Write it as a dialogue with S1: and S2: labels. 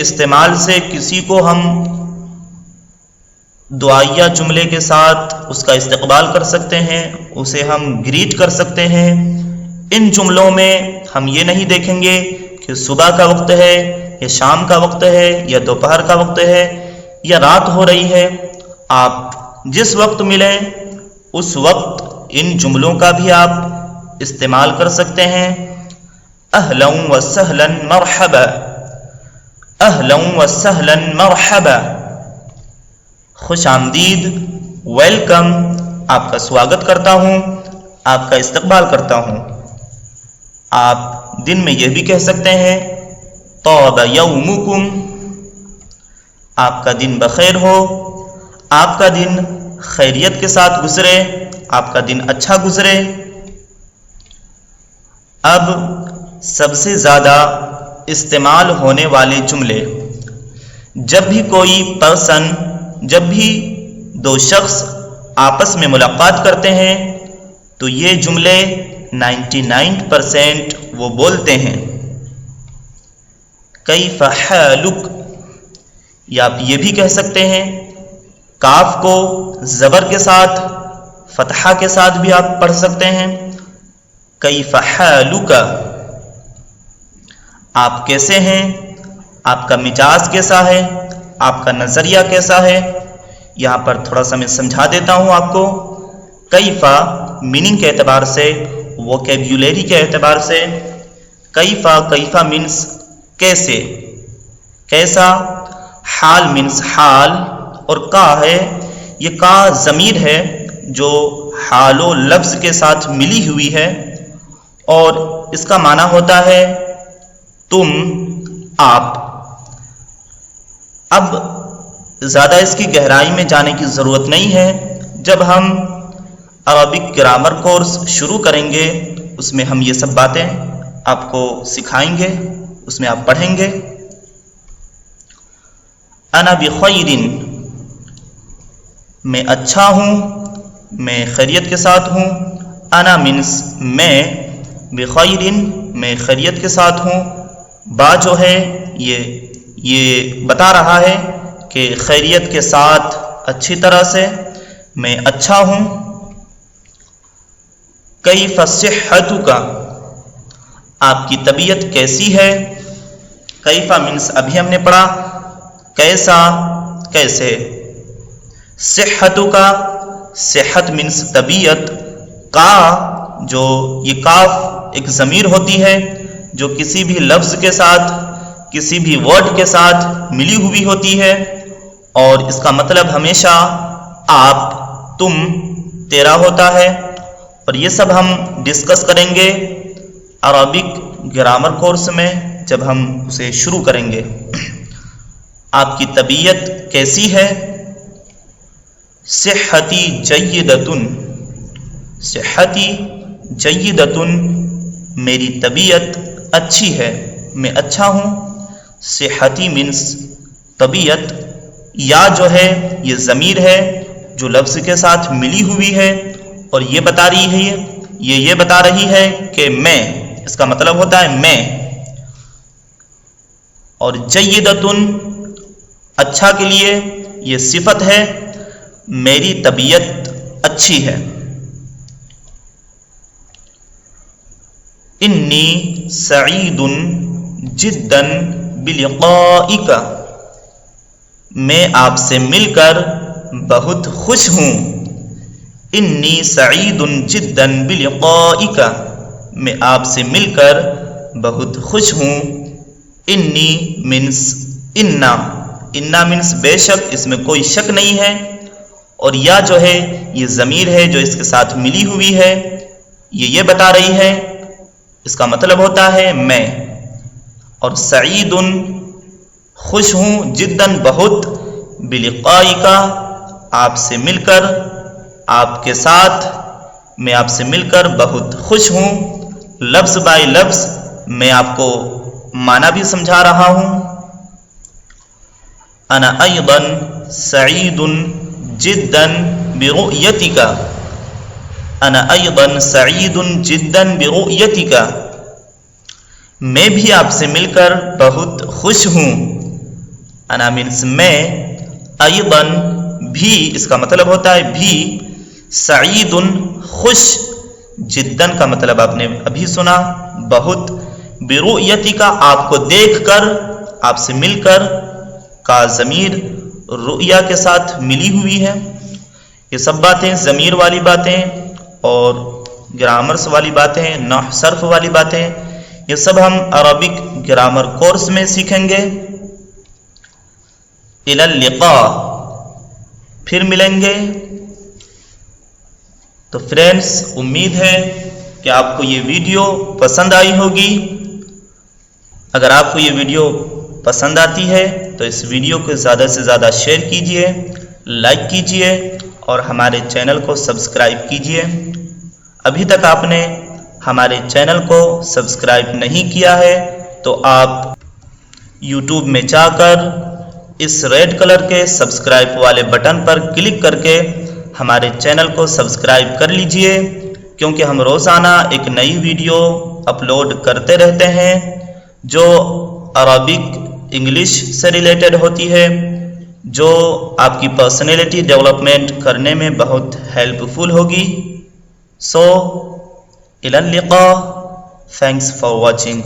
S1: استعمال سے کسی کو ہم دعائیہ جملے کے ساتھ اس کا استقبال کر سکتے ہیں، اسے ہم گریٹ کر سکتے ہیں۔ ان جملوں میں ہم یہ نہیں دیکھیں گے کہ صبح کا وقت ہے یا شام کا وقت ہے یا دوپہر کا وقت ہے یا رات ہو رہی ہے۔ آپ جس وقت ملیں اس وقت ان جملوں کا بھی آپ استعمال کر سکتے ہیں۔ اہلا وسہلا مرحبا، اہلا وسہلا مرحبا، خوش آمدید، ویلکم، آپ کا سواگت کرتا ہوں، آپ کا استقبال کرتا ہوں۔ آپ دن میں یہ بھی کہہ سکتے ہیں طاب یومکم، آپ کا دن بخیر ہو، آپ کا دن خیریت کے ساتھ گزرے، آپ کا دن اچھا گزرے۔ اب سب سے زیادہ استعمال ہونے والے جملے، جب بھی کوئی پرسن، جب بھی دو شخص آپس میں ملاقات کرتے ہیں تو یہ جملے 99% وہ بولتے ہیں۔ کیف حالک، یا آپ یہ بھی کہہ سکتے ہیں، کاف کو زبر کے ساتھ فتحہ کے ساتھ بھی آپ پڑھ سکتے ہیں، کیف حالک، آپ کیسے ہیں، آپ کا مزاج کیسا ہے، آپ کا نظریہ کیسا ہے۔ یہاں پر تھوڑا سا میں سمجھا دیتا ہوں آپ کو۔ کیفا میننگ کے اعتبار سے، ووکیبولیری کے اعتبار سے، کیفا مینس کیسے، کیسا، حال مینس حال، اور کا ہے، یہ کا ضمیر ہے جو حال و لفظ کے ساتھ ملی ہوئی ہے، اور اس کا معنی ہوتا ہے تم، آپ۔ اب زیادہ اس کی گہرائی میں جانے کی ضرورت نہیں ہے۔ جب ہم عربک گرامر کورس شروع کریں گے اس میں ہم یہ سب باتیں آپ کو سکھائیں گے، اس میں آپ پڑھیں گے۔ انا بخیر، میں اچھا ہوں، میں خیریت کے ساتھ ہوں۔ انا مینس میں، بخیر میں خیریت کے ساتھ ہوں۔ با جو ہے یہ بتا رہا ہے کہ خیریت کے ساتھ، اچھی طرح سے، میں اچھا ہوں۔ کیف صحتک، آپ کی طبیعت کیسی ہے۔ کیفا مینس ابھی ہم نے پڑھا کیسا، کیسے۔ صحتک، صحت مینس طبیعت۔ کا جو یہ کاف ایک ضمیر ہوتی ہے جو کسی بھی لفظ کے ساتھ، کسی بھی ورڈ کے ساتھ ملی ہوئی ہوتی ہے، اور اس کا مطلب ہمیشہ آپ، تم، تیرا ہوتا ہے۔ اور یہ سب ہم ڈسکس کریں گے عربک گرامر کورس میں جب ہم اسے شروع کریں گے۔ آپ کی طبیعت کیسی ہے۔ صحتی جیدتن، صحتی جیدتن، میری طبیعت اچھی ہے، میں اچھا ہوں۔ صحتی مینس طبیعت، یا جو ہے یہ ضمیر ہے جو لفظ کے ساتھ ملی ہوئی ہے، اور یہ بتا رہی ہے کہ میں، اس کا مطلب ہوتا ہے میں۔ اور جیدتن، اچھا کے لیے یہ صفت ہے، میری طبیعت اچھی ہے۔ انی سعید جدا بلقائک، میں آپ سے مل کر بہت خوش ہوں۔ انی سعید جدا بلقائک، میں آپ سے مل کر بہت خوش ہوں۔ انی مینس انا مینس بے شک، اس میں کوئی شک نہیں ہے، اور یا جو ہے یہ ضمیر ہے جو اس کے ساتھ ملی ہوئی ہے، یہ بتا رہی ہے، اس کا مطلب ہوتا ہے میں۔ اور سعید خوش ہوں، جداً بہت، بلقائک آپ سے مل کر، آپ کے ساتھ، میں آپ سے مل کر بہت خوش ہوں۔ لفظ بائی لفظ میں آپ کو معنی بھی سمجھا رہا ہوں۔ انا ایضا سعید جدا برؤیتک، انا ایضا سعید جدا برؤیتک، میں بھی آپ سے مل کر بہت خوش ہوں. انا مینس میں، ایضاً بھی اس کا مطلب ہوتا ہے بھی، سعید خوش، جداً کا مطلب آپ نے ابھی سنا بہت، برؤیتی کا آپ کو دیکھ کر، آپ سے مل کر، کا ضمیر رؤیا کے ساتھ ملی ہوئی ہے. یہ سب باتیں ضمیر والی باتیں اور گرامرس والی باتیں، نحو صرف والی باتیں، یہ سب ہم عربک گرامر کورس میں سیکھیں گے. الی اللقاء، پھر ملیں گے. تو فرینڈز، امید ہے کہ آپ کو یہ ویڈیو پسند آئی ہوگی. اگر آپ کو یہ ویڈیو پسند آتی ہے تو اس ویڈیو کو زیادہ سے زیادہ شیئر کیجئے، لائک کیجئے اور ہمارے چینل کو سبسکرائب کیجئے. ابھی تک آپ نے ہمارے چینل کو سبسکرائب نہیں کیا ہے تو آپ یوٹیوب میں جا کر اس ریڈ کلر کے سبسکرائب والے بٹن پر کلک کر کے ہمارے چینل کو سبسکرائب کر لیجئے، کیونکہ ہم روزانہ ایک نئی ویڈیو اپلوڈ کرتے رہتے ہیں جو عربک انگلش سے ریلیٹڈ ہوتی ہے، جو آپ کی پرسنالٹی ڈیولپمنٹ کرنے میں بہت ہیلپ فل ہوگی. سو الی اللقاء. Thanks for watching.